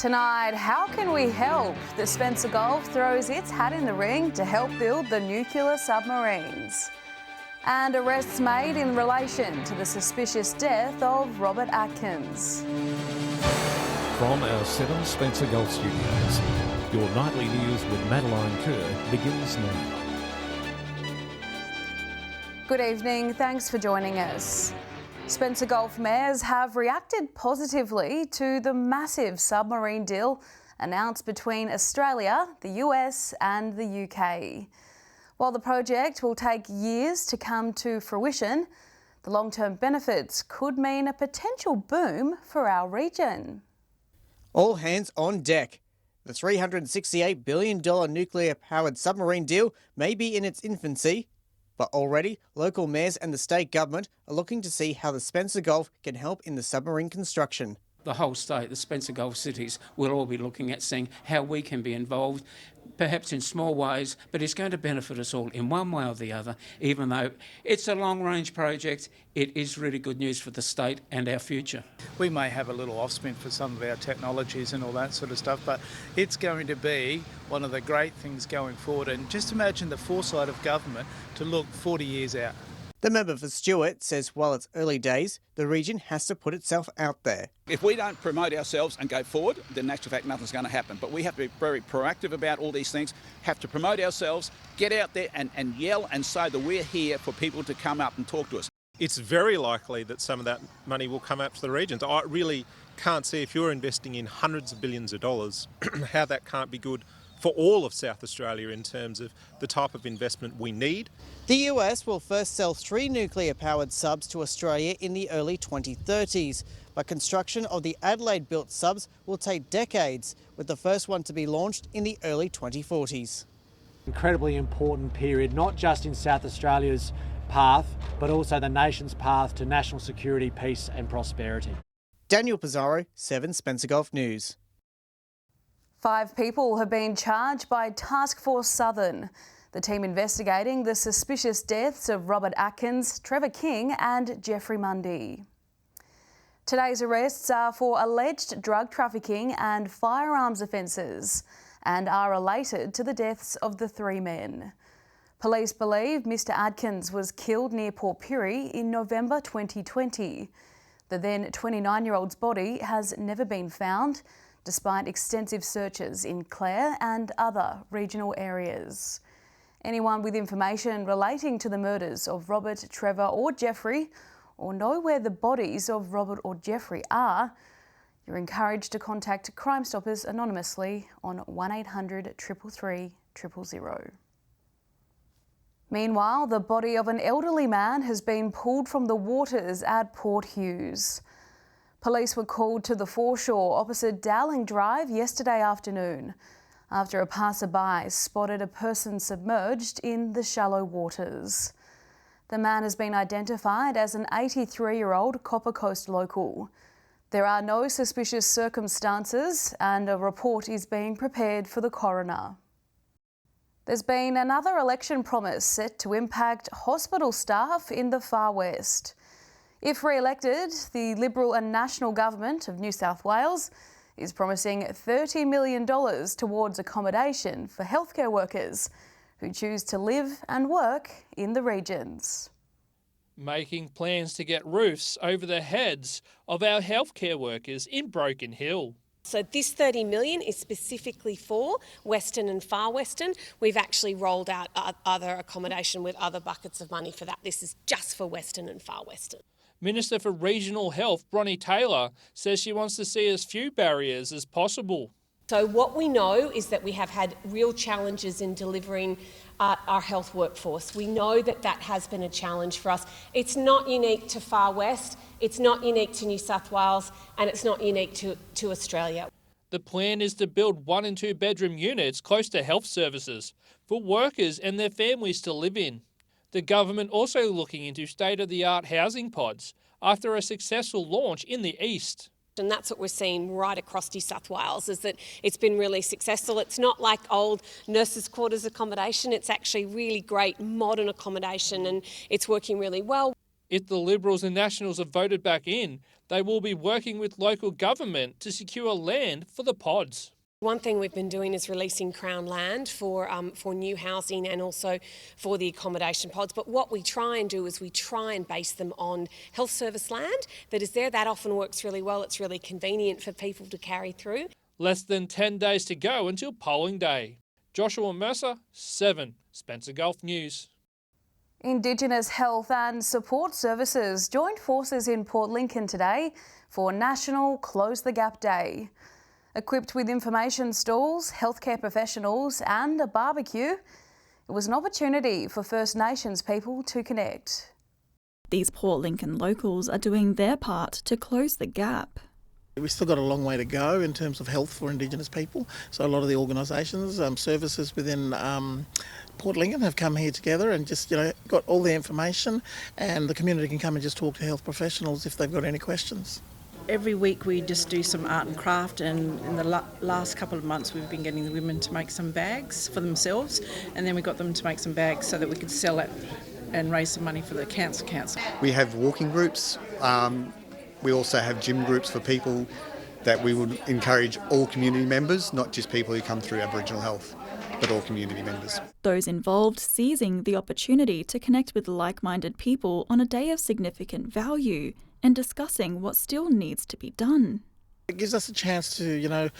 Tonight, how can we help? The Spencer Gulf throws its hat in the ring to help build the nuclear submarines. And arrests made in relation to the suspicious death of Robert Atkins. From our 7 Spencer Gulf studios, your nightly news with Madeline Kerr begins now. Good evening, thanks for joining us. Spencer Gulf mayors have reacted positively to the massive submarine deal announced between Australia, the US and the UK. While the project will take years to come to fruition, the long-term benefits could mean a potential boom for our region. All hands on deck. The $368 billion nuclear-powered submarine deal may be in its infancy, but already local mayors and the state government are looking to see how the Spencer Gulf can help in the submarine construction. The whole state, the Spencer Gulf cities, will all be looking at seeing how we can be involved, perhaps in small ways, but it's going to benefit us all in one way or the other. Even though it's a long-range project, it is really good news for the state and our future. We may have a little off-spin for some of our technologies and all that sort of stuff, but it's going to be one of the great things going forward. And just imagine the foresight of government to look 40 years out. The member for Stewart says while it's early days, the region has to put itself out there. If we don't promote ourselves and go forward, then in actual fact nothing's going to happen. But we have to be very proactive about all these things, have to promote ourselves, get out there and yell and say that we're here for people to come up and talk to us. It's very likely that some of that money will come out to the regions. I really can't see, if you're investing in hundreds of billions of dollars, how that can't be good for all of South Australia in terms of the type of investment we need. The US will first sell 3 nuclear-powered subs to Australia in the early 2030s, but construction of the Adelaide-built subs will take decades, with the first one to be launched in the early 2040s. Incredibly important period, not just in South Australia's path, but also the nation's path to national security, peace and prosperity. Daniel Pizarro, 7 Spencer Gulf News. 5 people have been charged by Task Force Southern, the team investigating the suspicious deaths of Robert Atkins, Trevor King and Jeffrey Mundy. Today's arrests are for alleged drug trafficking and firearms offences and are related to the deaths of the 3 men. Police believe Mr Atkins was killed near Port Pirie in November 2020. The then 29-year-old's body has never been found, despite extensive searches in Clare and other regional areas. Anyone with information relating to the murders of Robert, Trevor or Jeffrey, or know where the bodies of Robert or Jeffrey are, you're encouraged to contact Crime Stoppers anonymously on 1800 333 000. Meanwhile, the body of an elderly man has been pulled from the waters at Port Hughes. Police were called to the foreshore opposite Dowling Drive yesterday afternoon after a passerby spotted a person submerged in the shallow waters. The man has been identified as an 83-year-old Copper Coast local. There are no suspicious circumstances and a report is being prepared for the coroner. There's been another election promise set to impact hospital staff in the Far West. If re-elected, the Liberal and National Government of New South Wales is promising $30 million towards accommodation for healthcare workers who choose to live and work in the regions. Making plans to get roofs over the heads of our healthcare workers in Broken Hill. So this $30 million is specifically for Western and Far Western. We've actually rolled out other accommodation with other buckets of money for that. This is just for Western and Far Western. Minister for Regional Health, Bronnie Taylor, says she wants to see as few barriers as possible. So what we know is that we have had real challenges in delivering our health workforce. We know that that has been a challenge for us. It's not unique to Far West, it's not unique to New South Wales, and it's not unique to Australia. The plan is to build 1 and 2 bedroom units close to health services for workers and their families to live in. The government also looking into state-of-the-art housing pods after a successful launch in the east. And that's what we're seeing right across New South Wales, is that it's been really successful. It's not like old nurses' quarters accommodation. It's actually really great modern accommodation and it's working really well. If the Liberals and Nationals are voted back in, they will be working with local government to secure land for the pods. One thing we've been doing is releasing Crown land for new housing and also for the accommodation pods. But what we try and do is we try and base them on health service land that is there. That often works really well. It's really convenient for people to carry through. Less than 10 days to go until polling day. Joshua Mercer, 7, Spencer Gulf News. Indigenous health and support services joined forces in Port Lincoln today for National Close the Gap Day. Equipped with information stalls, healthcare professionals and a barbecue, it was an opportunity for First Nations people to connect. These Port Lincoln locals are doing their part to close the gap. We've still got a long way to go in terms of health for Indigenous people. So a lot of the organisations, services within Port Lincoln have come here together and just got all the information, and the community can come and just talk to health professionals if they've got any questions. Every week we just do some art and craft, and in the last couple of months we've been getting the women to make some bags for themselves, and then we got them to make some bags so that we could sell it and raise some money for the council. We have walking groups. We also have gym groups for people that we would encourage all community members, not just people who come through Aboriginal Health, but all community members. Those involved seizing the opportunity to connect with like-minded people on a day of significant value and discussing what still needs to be done. It gives us a chance to,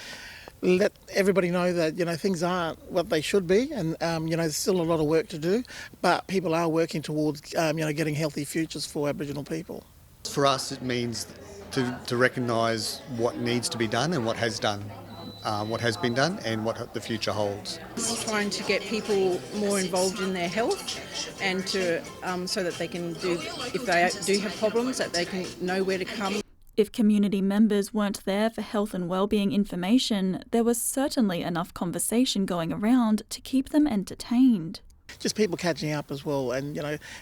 let everybody know that, things aren't what they should be, and, there's still a lot of work to do, but people are working towards, getting healthy futures for Aboriginal people. For us, it means to recognise what needs to be done and what has been done and what the future holds. Trying to get people more involved in their health and to so that they can if they do have problems, that they can know where to come. If community members weren't there for health and wellbeing information, there was certainly enough conversation going around to keep them entertained. Just people catching up as well and,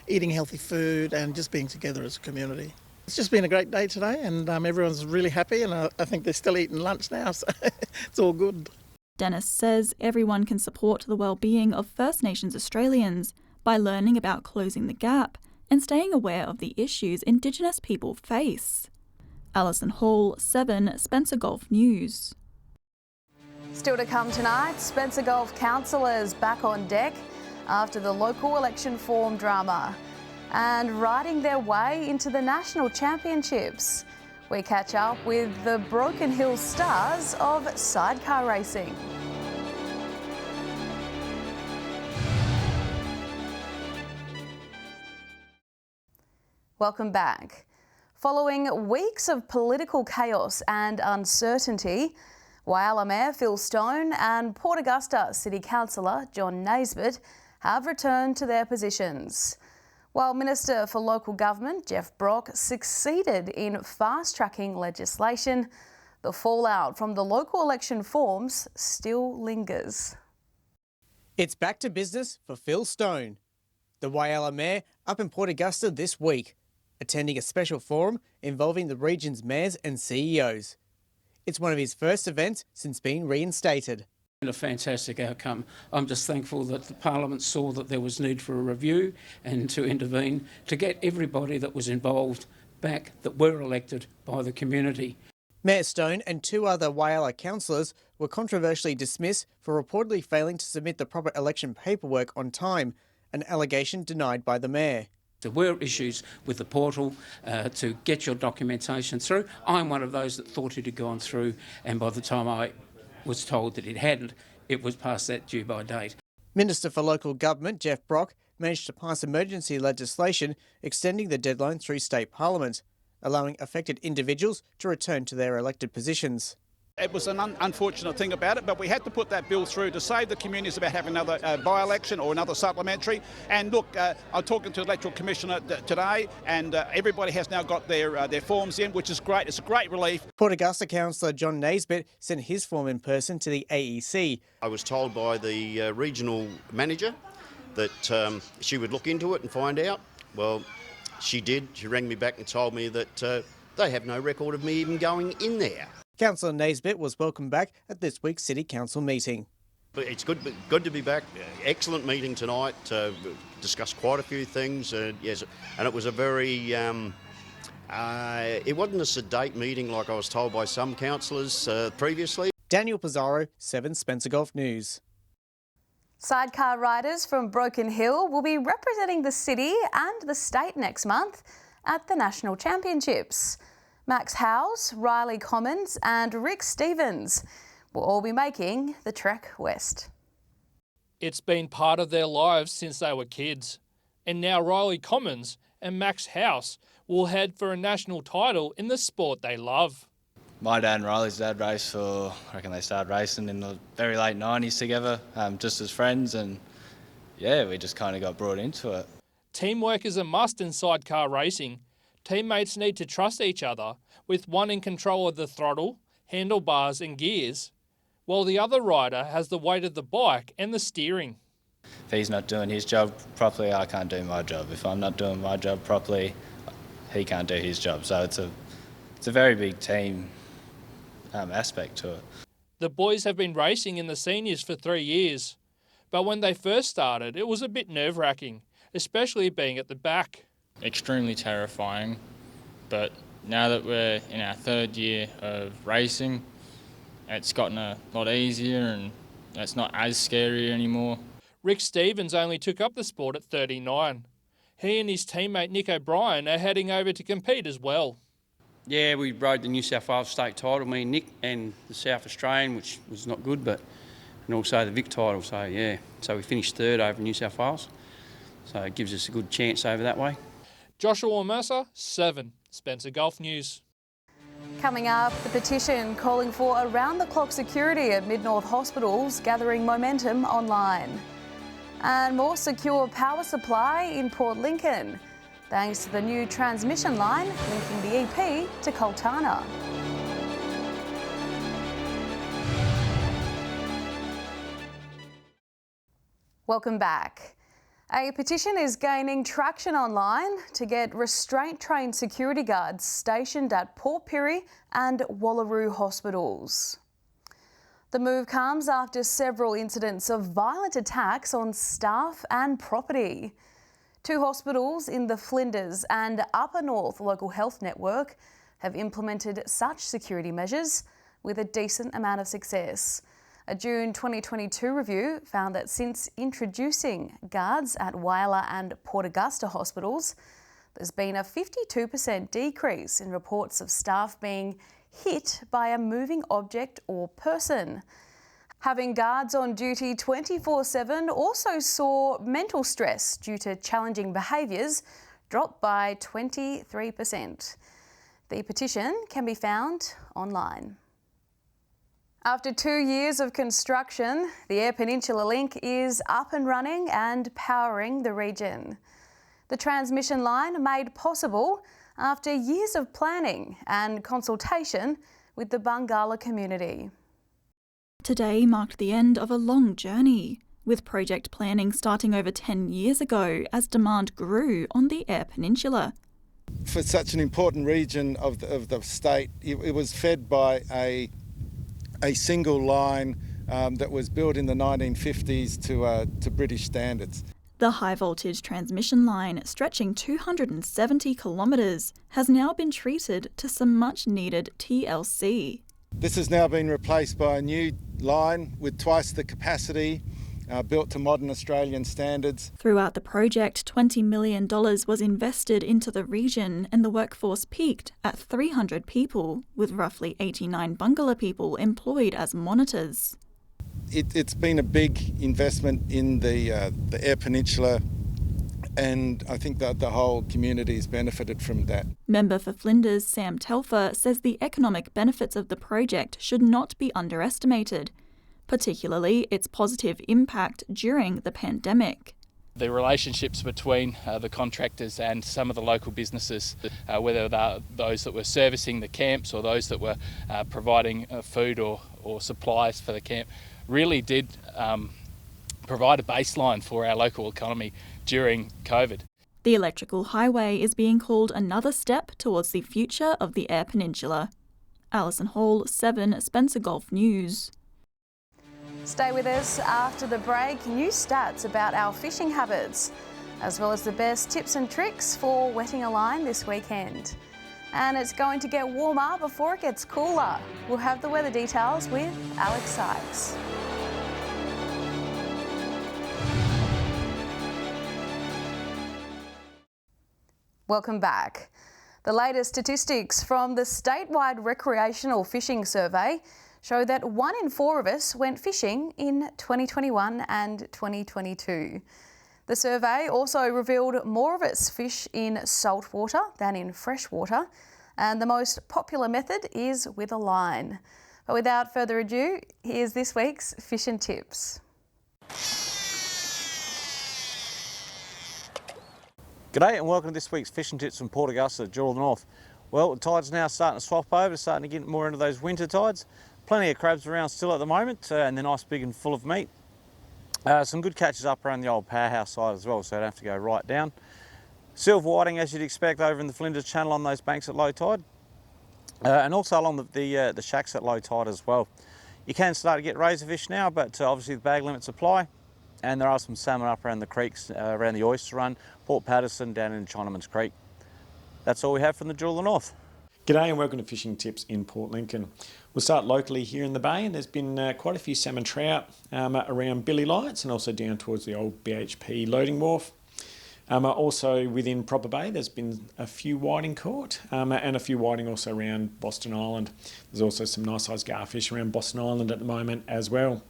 eating healthy food and just being together as a community. It's just been a great day today, and everyone's really happy, and I think they're still eating lunch now, so it's all good. Dennis says everyone can support the well-being of First Nations Australians by learning about closing the gap and staying aware of the issues Indigenous people face. Alison Hall, 7, Spencer Gulf News. Still to come tonight, Spencer Gulf councillors back on deck after the local election form drama and riding their way into the national championships. We catch up with the Broken Hill stars of sidecar racing. Welcome back. Following weeks of political chaos and uncertainty, Whyalla Mayor Phil Stone and Port Augusta City Councillor John Naisbitt have returned to their positions. While Minister for Local Government Jeff Brock succeeded in fast-tracking legislation, the fallout from the local election forms still lingers. It's back to business for Phil Stone, the Whyalla Mayor up in Port Augusta this week, attending a special forum involving the region's mayors and CEOs. It's one of his first events since being reinstated. A fantastic outcome. I'm just thankful that the Parliament saw that there was need for a review and to intervene to get everybody that was involved back that were elected by the community. Mayor Stone and 2 other Whyalla councillors were controversially dismissed for reportedly failing to submit the proper election paperwork on time, an allegation denied by the Mayor. There were issues with the portal to get your documentation through. I'm one of those that thought it had gone through, and by the time I was told that it hadn't, it was past that due by date. Minister for Local Government Jeff Brock managed to pass emergency legislation extending the deadline through state parliament, allowing affected individuals to return to their elected positions. It was an unfortunate thing about it, but we had to put that bill through to save the communities about having another by-election or another supplementary. And look, I'm talking to the Electoral Commissioner today, and everybody has now got their forms in, which is great. It's a great relief. Port Augusta councillor John Naisbitt sent his form in person to the AEC. I was told by the regional manager that she would look into it and find out. Well, she did. She rang me back and told me that they have no record of me even going in there. Councillor Naisbitt was welcomed back at this week's City Council meeting. But it's good to be back. Excellent meeting tonight. Discussed quite a few things. Yes, and it was a very. It wasn't a sedate meeting like I was told by some councillors previously. Daniel Pizarro, 7 Spencer Golf News. Sidecar riders from Broken Hill will be representing the city and the state next month at the National Championships. Max Howes, Riley Commons and Rick Stevens will all be making the trek west. It's been part of their lives since they were kids. And now Riley Commons and Max Howes will head for a national title in the sport they love. My dad and Riley's dad raced for, I reckon they started racing in the very late 90s together, just as friends, and yeah, we just kind of got brought into it. Teamwork is a must in sidecar racing. Teammates need to trust each other, with one in control of the throttle, handlebars and gears, while the other rider has the weight of the bike and the steering. If he's not doing his job properly, I can't do my job. If I'm not doing my job properly, he can't do his job. So it's a very big team aspect to it. The boys have been racing in the seniors for 3 years, but when they first started, it was a bit nerve-wracking, especially being at the back. Extremely terrifying, but now that we're in our 3rd year of racing, it's gotten a lot easier and it's not as scary anymore. Rick Stevens only took up the sport at 39. He and his teammate Nick O'Brien are heading over to compete as well. Yeah, we rode the New South Wales state title, me and Nick, and the South Australian, which was not good, and also the Vic title. So yeah, so we finished 3rd over New South Wales. So it gives us a good chance over that way. Joshua Mercer, 7 Spencer Golf News. Coming up, the petition calling for around-the-clock security at Mid-North hospitals gathering momentum online. And more secure power supply in Port Lincoln, thanks to the new transmission line linking the EP to Coltana. Welcome back. A petition is gaining traction online to get restraint-trained security guards stationed at Port Pirie and Wallaroo hospitals. The move comes after several incidents of violent attacks on staff and property. 2 hospitals in the Flinders and Upper North Local Health Network have implemented such security measures with a decent amount of success. A June 2022 review found that since introducing guards at Whyalla and Port Augusta hospitals, there's been a 52% decrease in reports of staff being hit by a moving object or person. Having guards on duty 24/7 also saw mental stress due to challenging behaviours drop by 23%. The petition can be found online. After 2 years of construction, the Eyre Peninsula Link is up and running and powering the region. The transmission line made possible after years of planning and consultation with the Bungala community. Today marked the end of a long journey, with project planning starting over 10 years ago as demand grew on the Eyre Peninsula. For such an important region of the state, it was fed by a single line that was built in the 1950s to British standards. The high-voltage transmission line, stretching 270 kilometres, has now been treated to some much-needed TLC. This has now been replaced by a new line with twice the capacity, built to modern Australian standards. Throughout the project, $20 million was invested into the region and the workforce peaked at 300 people, with roughly 89 Bungala people employed as monitors. It's been a big investment in the Eyre Peninsula, and I think that the whole community has benefited from that. Member for Flinders, Sam Telfer, says the economic benefits of the project should not be underestimated, particularly its positive impact during the pandemic. The relationships between the contractors and some of the local businesses, whether they're those that were servicing the camps or those that were providing food or supplies for the camp, really did provide a baseline for our local economy during COVID. The electrical highway is being called another step towards the future of the Eyre Peninsula. Alison Hall, 7 Spencer Golf News. Stay with us after the break. New stats about our fishing habits, as well as the best tips and tricks for wetting a line this weekend. And it's going to get warmer before it gets cooler. We'll have the weather details with Alex Sykes. Welcome back. The latest statistics from the statewide recreational fishing survey show that 1 in 4 of us went fishing in 2021 and 2022. The survey also revealed more of us fish in saltwater than in freshwater, and the most popular method is with a line. But without further ado, here's this week's Fish and Tips. G'day and welcome to this week's Fish and Tips from Port Augusta, Jewel North. Well, the tide's now starting to swap over, starting to get more into those winter tides. Plenty of crabs around still at the moment, and they're nice, big and full of meat. Some good catches up around the old powerhouse side as well, so you don't have to go right down. Silver whiting, as you'd expect, over in the Flinders Channel on those banks at low tide, and also along the shacks at low tide as well. You can start to get razorfish now, but obviously the bag limits apply, and there are some salmon up around the creeks, around the Oyster Run, Port Patterson, down in Chinaman's Creek. That's all we have from the Jewel of the North. G'day and welcome to Fishing Tips in Port Lincoln. We'll start locally here in the bay, and there's been quite a few salmon trout around Billy Lights and also down towards the old BHP loading wharf. Also within Proper Bay there's been a few whiting caught and a few whiting also around Boston Island. There's also some nice sized garfish around Boston Island at the moment as well.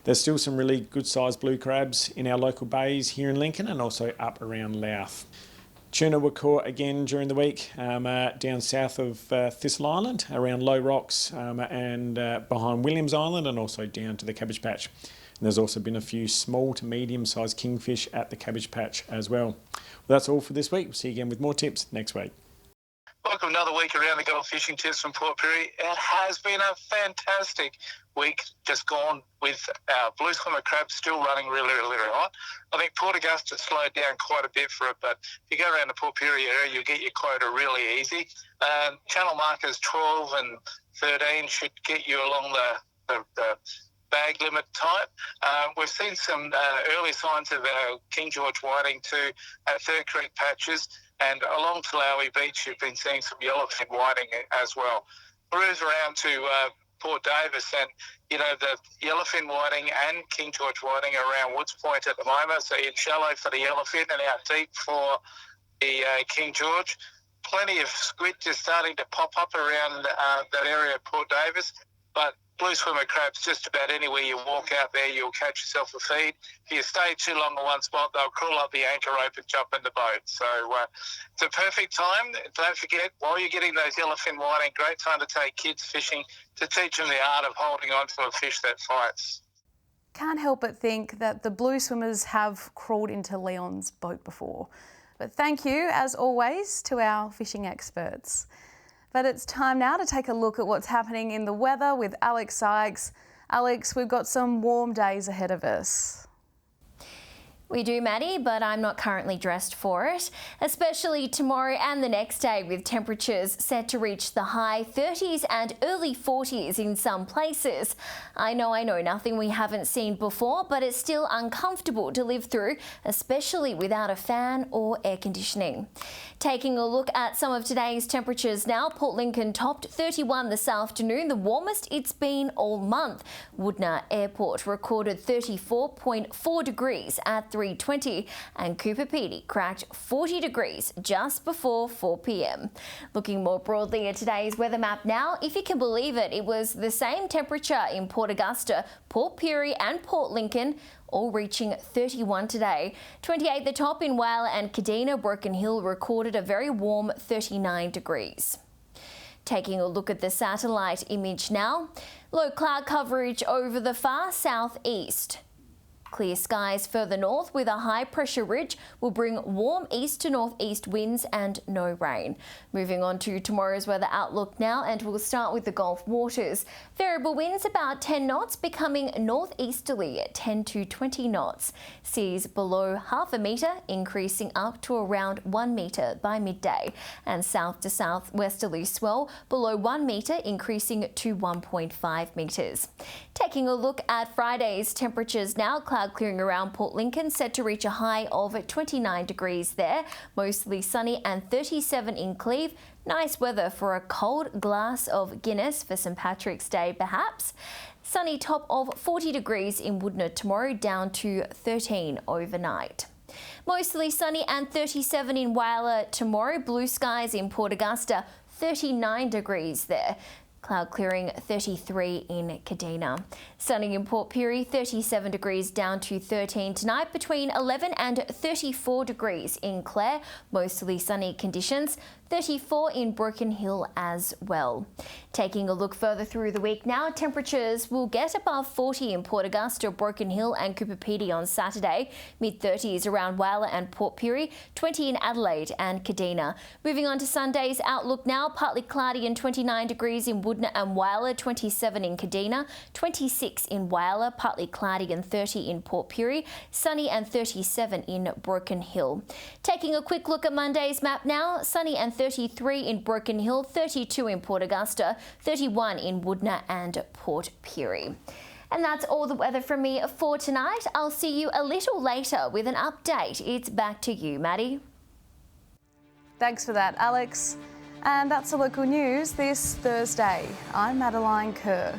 There's still some really good sized blue crabs in our local bays here in Lincoln and also up around Louth. Tuna were caught again during the week down south of Thistle Island, around Low Rocks and behind Williams Island, and also down to the Cabbage Patch. And there's also been a few small to medium sized kingfish at the Cabbage Patch as well. That's all for this week. We'll see you again with more tips next week. Welcome another week around the Gulf Fishing Tips from Port Pirie. It has been a fantastic week just gone with our blue swimmer crabs still running really hot. I think Port Augusta slowed down quite a bit for it, but if you go around the Port Pirie area, you'll get your quota really easy. Channel markers 12 and 13 should get you along the bag limit type. We've seen some early signs of our King George whiting too at Third Creek patches, and along Talawi Beach you've been seeing some yellowfin whiting as well. Cruise around to Port Davis, and you know the yellowfin whiting and King George whiting are around Woods Point at the moment, so in shallow for the yellowfin and out deep for the King George. Plenty of squid just starting to pop up around that area at Port Davis, but blue swimmer crabs, just about anywhere you walk out there, you'll catch yourself a feed. If you stay too long in one spot, they'll crawl up the anchor rope and jump in the boat. So it's a perfect time. Don't forget, while you're getting those yellowfin whiting, great time to take kids fishing to teach them the art of holding on to a fish that fights. Can't help but think that the blue swimmers have crawled into Leon's boat before. But thank you, as always, to our fishing experts. But it's time now to take a look at what's happening in the weather with Alex Sykes. Alex, we've got some warm days ahead of us. We do, Maddie, but I'm not currently dressed for it, especially tomorrow and the next day, with temperatures set to reach the high 30s and early 40s in some places. I know nothing we haven't seen before, but it's still uncomfortable to live through, especially without a fan or air conditioning. Taking a look at some of today's temperatures now, Port Lincoln topped 31 this afternoon, the warmest it's been all month. Woodna Airport recorded 34.4 degrees at 3:20, and Cooper Pedy cracked 40 degrees just before 4 p.m. Looking more broadly at today's weather map now, if you can believe it, it was the same temperature in Port Augusta, Port Pirie and Port Lincoln, all reaching 31 today. 28 the top in Whyalla and Kadina. Broken Hill recorded a very warm 39 degrees. Taking a look at the satellite image now, low cloud coverage over the far southeast. clear skies further north with a high pressure ridge will bring warm east to northeast winds and no rain. Moving on to tomorrow's weather outlook now, and we'll start with the Gulf waters. Variable winds about 10 knots, becoming northeasterly at 10 to 20 knots. Seas below half a metre, increasing up to around 1 metre by midday. And south to southwesterly swell below 1 metre, increasing to 1.5 metres. Taking a look at Friday's temperatures now, cloud clearing around Port Lincoln, set to reach a high of 29 degrees there, mostly sunny, and 37 in Cleve. Nice weather for a cold glass of Guinness for St Patrick's Day perhaps. Sunny top of 40 degrees in Woodner tomorrow, down to 13 overnight. Mostly sunny and 37 in Whyalla tomorrow. Blue skies in Port Augusta, 39 degrees there. Cloud clearing 33 in Kadina. Sunny in Port Pirie, 37 degrees down to 13 tonight, between 11 and 34 degrees in Clare. Mostly sunny conditions. 34 in Broken Hill as well. Taking a look further through the week now, temperatures will get above 40 in Port Augusta, Broken Hill and Cooper Pedy on Saturday. Mid-30s around Whyalla and Port Pirie, 20 in Adelaide and Kadina. Moving on to Sunday's outlook now, partly cloudy and 29 degrees in Woodner and Whyalla, 27 in Kadina, 26 in Whyalla, partly cloudy and 30 in Port Pirie, sunny and 37 in Broken Hill. Taking a quick look at Monday's map now, sunny and 33 in Broken Hill, 32 in Port Augusta, 31 in Woodner and Port Pirie. And that's all the weather from me for tonight. I'll see you a little later with an update. It's back to you, Maddie. Thanks for that, Alex. And that's the local news this Thursday. I'm Madeline Kerr.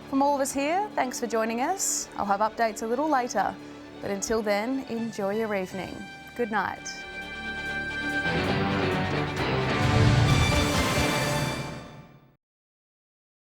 From all of us here, thanks for joining us. I'll have updates a little later. But until then, enjoy your evening. Good night.